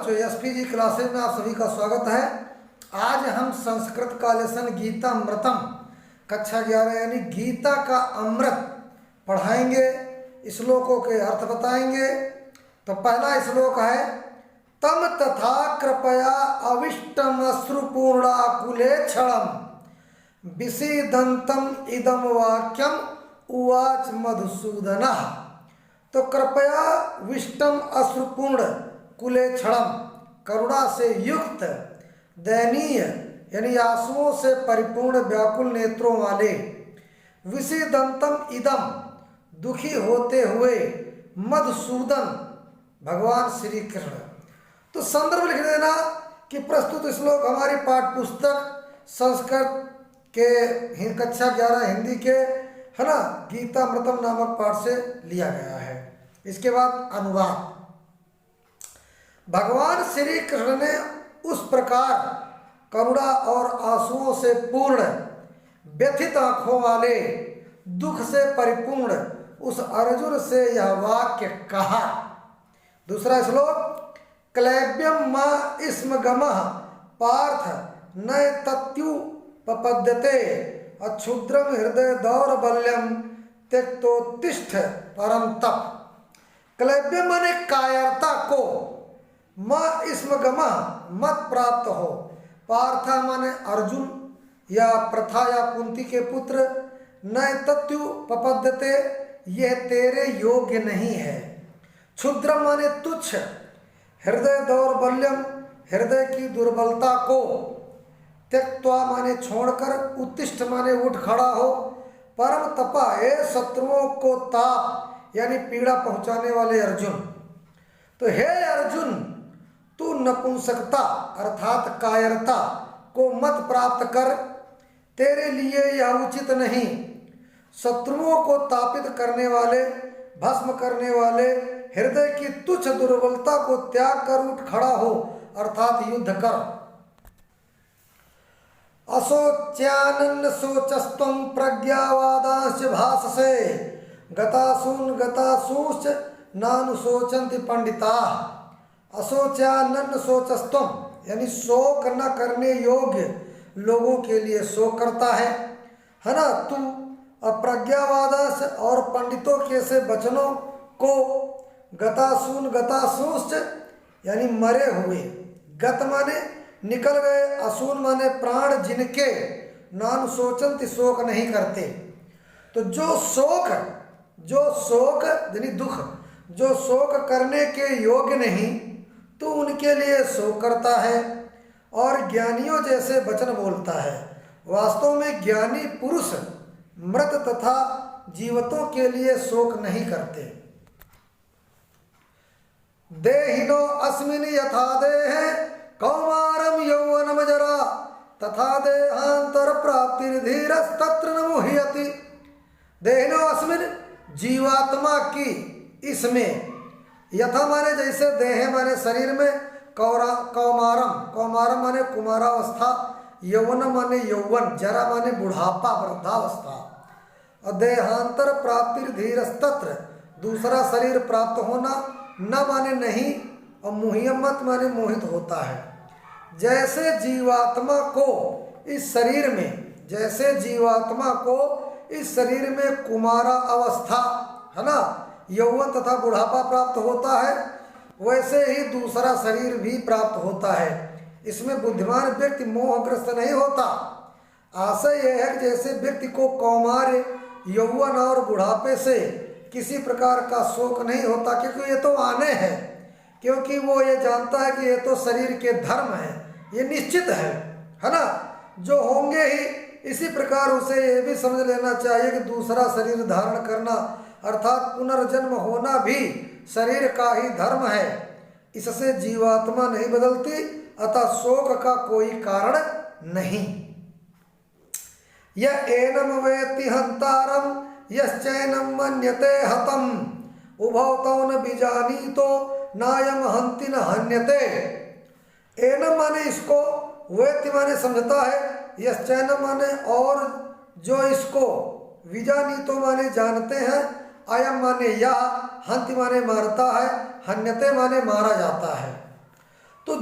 बच्चों, एसपी जी क्लासेज में आप सभी का स्वागत है। आज हम संस्कृत का लेसन गीता अमृतम कक्षा 11 यानी गीता का अमृत पढ़ाएंगे। श्लोकों के अर्थ बताएंगे। तो पहला श्लोक है, तम तथा कृपया अविष्टम अश्रुपूर्णाकुले क्षणम विषीदंतम इदम वाक्यम उवाच मधुसूदनः। तो कृपया विष्टम अश्रुपूर्ण कुले क्षणम, करुणा से युक्त दयनीय यानी आंसुओं से परिपूर्ण व्याकुल नेत्रों वाले, विषीदंतम इदम दुखी होते हुए, मधुसूदन भगवान श्री कृष्ण। तो संदर्भ लिख देना कि प्रस्तुत श्लोक हमारी पाठ्य पुस्तक संस्कृत के कक्षा 11 हिंदी के है ना गीता अमृतम नामक पाठ से लिया गया है। इसके बाद अनुवाद। भगवान श्री कृष्ण ने उस प्रकार करुणा और आंसुओं से पूर्ण, व्यथित आंखों वाले, दुख से परिपूर्ण उस अर्जुन से यह वाक्य कहा। दूसरा श्लोक, क्लैब्यम मा स्म गमः पार्थ न तत्युपपद्यते अच्छुद्रम हृदय दौर्बल्यम त्यक्तोत्तिष्ठ परम तप। क्लैब्यम माने कायरता को, माँ स्म गमः मत प्राप्त हो, पार्था माने अर्जुन या प्रथा या कुंती के पुत्र, न तत्युपपद्यते यह तेरे योग्य नहीं है, क्षुद्र माने तुच्छ, हृदय दौर्बल्यम हृदय की दुर्बलता को, त्यक्त्वा माने छोड़कर, उत्तिष्ठ माने उठ खड़ा हो, परम तपा हे शत्रुओं को ताप यानी पीड़ा पहुंचाने वाले अर्जुन। तो हे अर्जुन, तू नपुंसकता अर्थात कायरता को मत प्राप्त कर, तेरे लिए यह उचित नहीं। शत्रुओं को तापित करने वाले, भस्म करने वाले, हृदय की तुच्छ दुर्बलता को त्याग कर उठ खड़ा हो अर्थात युद्ध कर। अशोच्यानन्न शोचस्त्वं प्रज्ञावादांश्च भाससे गतासूंश्च नानुशोचन्ति पंडिताः। अशोच्यानन्न शोचस्त्वं यानी शोक न करने योग्य लोगों के लिए शोक करता है ना तू। अप्रज्ञावादांश और पंडितों के से वचनों को, गतासूंश्च यानी मरे हुए, गत माने निकल गए, असून माने प्राण जिनके, नान शोचंत शोक नहीं करते। तो जो शोक यानी दुख, जो शोक करने के योग्य नहीं, तो उनके लिए शोक करता है और ज्ञानियों जैसे वचन बोलता है। वास्तव में ज्ञानी पुरुष मृत तथा जीवतों के लिए शोक नहीं करते। देहिनो अस्मिन् यथा देहे कौमारम यौवनम जरा तथा देहांतर प्राप्तिर्धीरस्तत्र न मुह्यति। देहिनो अस्मिन् जीवात्मा की इसमें, यथा माने जैसे देह माने शरीर में, कौमारम माने कुमारावस्था, यौवन माने यौवन, जरा माने बुढ़ापा वृद्धावस्था, और देहांतर प्राप्तिर्धीरस्तत्र दूसरा शरीर प्राप्त होना, न माने नहीं, और मुह्यमत माने मोहित होता है। जैसे जीवात्मा को इस शरीर में, जैसे जीवात्मा को इस शरीर में कुमारा अवस्था है ना, यौवन तथा बुढ़ापा प्राप्त होता है, वैसे ही दूसरा शरीर भी प्राप्त होता है। इसमें बुद्धिमान व्यक्ति मोहग्रस्त नहीं होता। आशय यह है कि जैसे व्यक्ति को कौमार्य, यौवन और बुढ़ापे से किसी प्रकार का शोक नहीं होता, क्योंकि ये तो आने हैं, क्योंकि वो ये जानता है कि ये तो शरीर के धर्म है, ये निश्चित है ना, जो होंगे ही। इसी प्रकार उसे ये भी समझ लेना चाहिए कि दूसरा शरीर धारण करना अर्थात पुनर्जन्म होना भी शरीर का ही धर्म है। इससे जीवात्मा नहीं बदलती, अतः शोक का कोई कारण नहीं। यह एनम वेत्ति हंतारम यश्चैनम मन्यते हतम उभौ तौ न बीजानीतो नायम हंति न हन्यते। एनम माने इसको, वेत्ति माने समझता है, यश्चैनम माने और जो इसको, विजानीतो माने जानते हैं, अयम माने या, हंति माने मारता है, हन्यते माने मारा जाता है।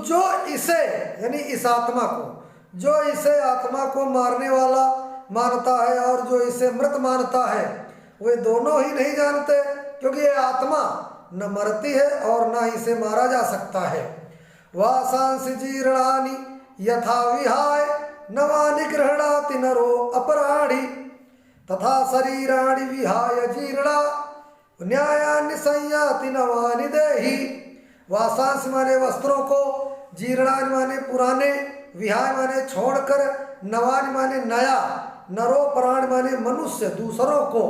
जो इसे यानी इस आत्मा को, जो इसे आत्मा को मारने वाला मानता है और जो इसे मृत मानता है, वे दोनों ही नहीं जानते, क्योंकि ये आत्मा न मरती है और न इसे मारा जा सकता है। वासांसि जीर्णानि यथा विहाय नवानि गृह्णाति नरो अपराणि तथा शरीराणि विहाय जीर्णा न्यायानि संयाति नवानि देहि। वासांस माने वस्त्रों को, जीर्णानि माने पुराने, विहाय माने छोड़कर, नवानि माने नया, नरो प्राण माने मनुष्य दूसरों को,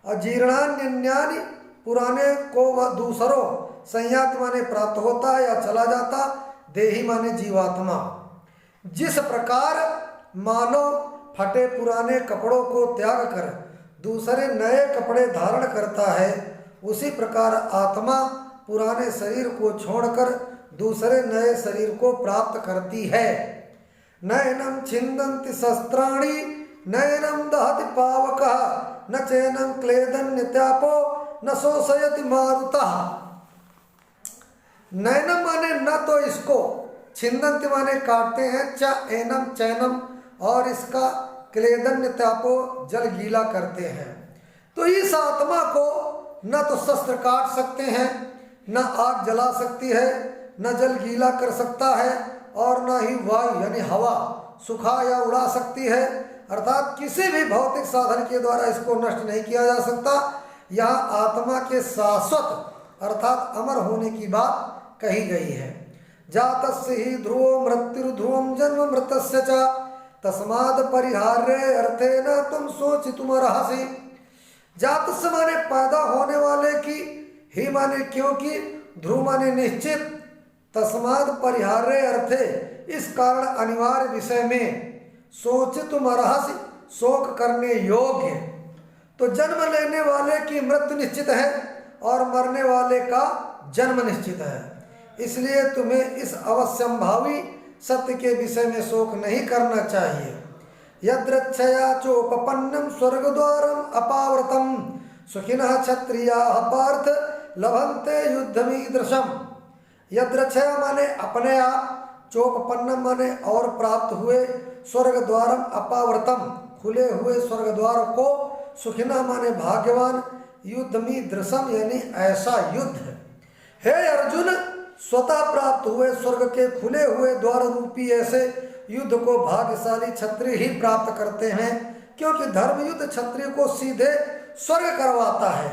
और जीर्णान्यानि पुराने को व दूसरों, संयात माने प्राप्त होता है या चला जाता, देही माने जीवात्मा। जिस प्रकार मानव फटे पुराने कपड़ों को त्याग कर दूसरे नए कपड़े धारण करता है, उसी प्रकार आत्मा पुराने शरीर को छोड़कर दूसरे नए शरीर को प्राप्त करती है। नैनम छिन्दन्ति शस्त्राणि नैनम दहति पावकः न चैनम क्लेदन्यत्यापो न शोषयति मारुतः। नैनम माने न तो इसको, छिन्दन्ति माने काटते हैं, च एनम चैनम, और इसका क्लेदन्यत्यापो जल गीला करते हैं। तो इस आत्मा को न तो शस्त्र काट सकते हैं, न आग जला सकती है, न जल गीला कर सकता है, और न ही वायु यानी हवा सुखा या उड़ा सकती है। अर्थात किसी भी भौतिक साधन के द्वारा इसको नष्ट नहीं किया जा सकता। यहाँ आत्मा के शाश्वत अर्थात अमर होने की बात कही गई है। जातस्य ही ध्रुवो मृत्युर्ध्रुवम जन्म मृतस्य च तस्माद् परिहार्य अर्थेन तुम शोचितुमर्हसि। जातस्य माने पैदा होने वाले की, ही माने क्योंकि, ध्रुव माने निश्चित, तस्माद् परिहार्य अर्थे इस कारण अनिवार्य विषय में, शोचितुमर्हसि शोक करने योग्य। तो जन्म लेने वाले की मृत्यु निश्चित है और मरने वाले का जन्म निश्चित है, इसलिए तुम्हें इस अवश्यंभावी सत्य के विषय में शोक नहीं करना चाहिए। यद्रच्छया चोपपन्नम स्वर्गद्वारम अपावृतम सुखिनः क्षत्रियाः पार्थ लभन्ते युद्धमीदृशम। यद्रच्छया माने अपने आप, चोपपन्नम माने और प्राप्त हुए, स्वर्गद्वारम अपावृतम खुले हुए स्वर्गद्वार को, सुखिनः माने भाग्यवान, युद्धमीदृशम यानी ऐसा युद्ध। हे अर्जुन, स्वतः प्राप्त हुए स्वर्ग के खुले हुए द्वार रूपी ऐसे युद्ध को भाग्यशाली क्षत्रिय ही प्राप्त करते हैं, क्योंकि धर्म युद्ध क्षत्रिय को सीधे स्वर्ग करवाता है।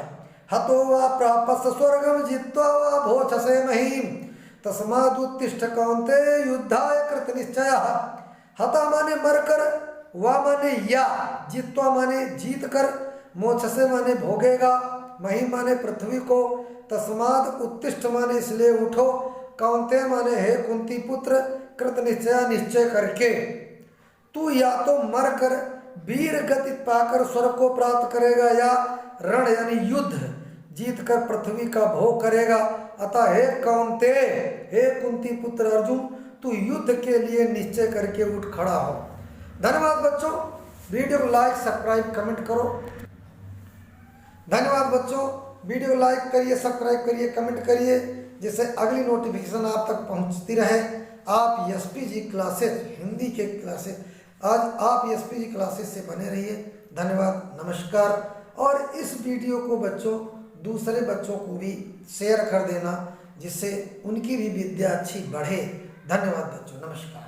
हतो वा प्रापस्य स्वर्गम जित्वा वा भोक्षसे महीम तस्मादुत्तिष्ठ कौन्तेय युद्धाय कृत निश्चयः। हता माने मरकर, वा माने या, जित्वा माने जीत कर, मोक्षसे माने भोगेगा, मही माने पृथ्वी को, तस्माद उत्तिष्ठ माने इसलिए उठो, कौन्तेय माने हे कुंती पुत्र, कृत निश्चय निश्चय करके। तू या तो मर कर वीर गति पाकर स्वर्ग को प्राप्त करेगा, या रण यानी युद्ध जीत कर पृथ्वी का भोग करेगा। अतः हे कौन्तेय, हे कुंती पुत्र अर्जुन, तू युद्ध के लिए निश्चय करके उठ खड़ा हो। धन्यवाद बच्चों, वीडियो को लाइक सब्सक्राइब कमेंट करो। धन्यवाद बच्चों, वीडियो को लाइक करिए, सब्सक्राइब करिए, कमेंट करिए, जिससे अगली नोटिफिकेशन आप तक पहुंचती रहे। आप एसपीजी क्लासेस हिंदी के क्लासेस, आज आप एसपीजी क्लासेस से बने रहिए। धन्यवाद, नमस्कार। और इस वीडियो को बच्चों दूसरे बच्चों को भी शेयर कर देना, जिससे उनकी भी विद्या अच्छी बढ़े। धन्यवाद बच्चों, नमस्कार।